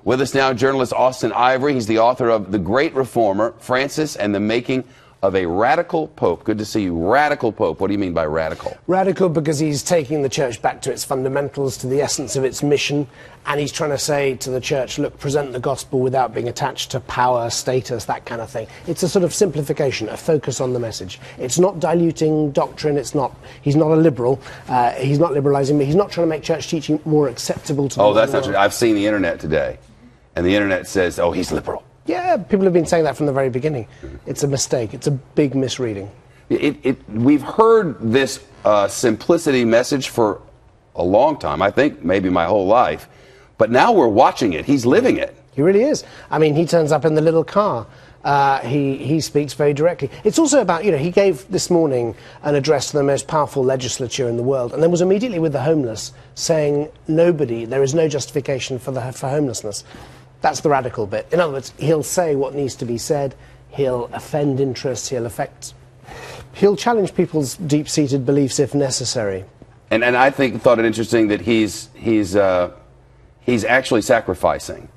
With us now, journalist Austen Ivereigh. He's the author of The Great Reformer, Francis and the Making of a Radical Pope. Good to see you. Radical Pope. What do you mean by radical? Radical because he's taking the church back to its fundamentals, to the essence of its mission, and he's trying to say to the church, look, present the gospel without being attached to power, status, that kind of thing. It's a sort of simplification, a focus on the message. It's not diluting doctrine. He's not a liberal. He's not liberalizing, but he's not trying to make church teaching more acceptable to the world. Oh, that's not true. I've seen the internet today, and the internet says, oh, he's liberal. Yeah, people have been saying that from the very beginning. It's a mistake. It's a big misreading. We've heard this simplicity message for a long time, I think maybe my whole life, but now we're watching it. He's living it. He really is. I mean, he turns up in the little car. He speaks very directly. It's also about, he gave this morning an address to the most powerful legislature in the world, and then was immediately with the homeless, saying there is no justification for homelessness. That's the radical bit. In other words, he'll say what needs to be said, he'll offend interests, he'll challenge people's deep-seated beliefs if necessary. And I thought it interesting that he's actually sacrificing.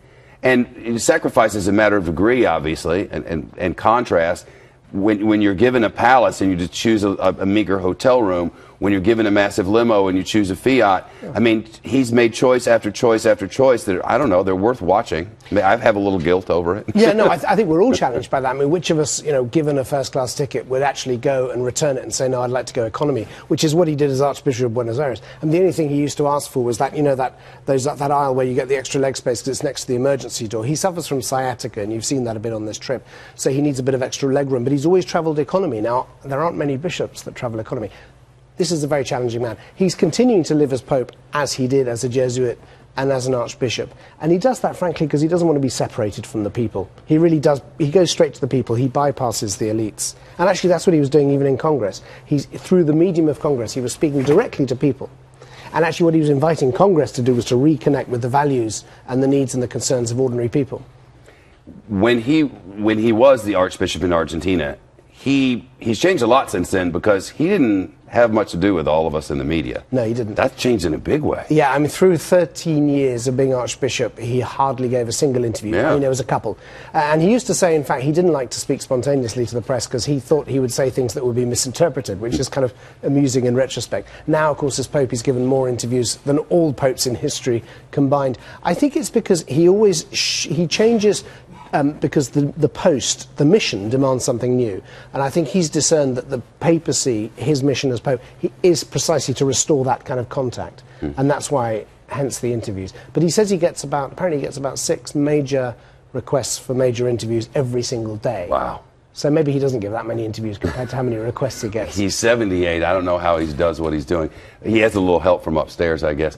And sacrifice is a matter of degree, obviously, and contrast. When you're given a palace and you just choose a meager hotel room, when you're given a massive limo and you choose a Fiat, I mean, he's made choice after choice after choice that, I don't know, they're worth watching. I mean, I have a little guilt over it. Yeah, no, I think we're all challenged by that. I mean, which of us, given a first-class ticket, would actually go and return it and say, no, I'd like to go economy, which is what he did as Archbishop of Buenos Aires. And the only thing he used to ask for was that, that aisle where you get the extra leg space because it's next to the emergency door. He suffers from sciatica, and you've seen that a bit on this trip, so he needs a bit of extra leg room, but he's always travelled economy. Now, there aren't many bishops that travel economy. This is a very challenging man. He's continuing to live as Pope as he did as a Jesuit and as an Archbishop. And he does that, frankly, because he doesn't want to be separated from the people. He really does. He goes straight to the people. He bypasses the elites. And actually, that's what he was doing even in Congress. Through the medium of Congress, he was speaking directly to people. And actually, what he was inviting Congress to do was to reconnect with the values and the needs and the concerns of ordinary people. When he was the Archbishop in Argentina, he's changed a lot since then because he didn't have much to do with all of us in the media. No, he didn't. That's changed in a big way. Yeah, I mean, through 13 years of being Archbishop, he hardly gave a single interview. Yeah. I mean, there was a couple. And he used to say, in fact, he didn't like to speak spontaneously to the press because he thought he would say things that would be misinterpreted, which is kind of amusing in retrospect. Now, of course, as Pope, he's given more interviews than all popes in history combined. I think it's because he changes because the post, the mission, demands something new. And I think he's discerned that the papacy, his mission as Pope, is precisely to restore that kind of contact. And that's why, hence the interviews. But he says apparently he gets about 6 major requests for major interviews every single day. Wow. So maybe he doesn't give that many interviews compared to how many requests he gets. He's 78. I don't know how he does what he's doing. He has a little help from upstairs, I guess.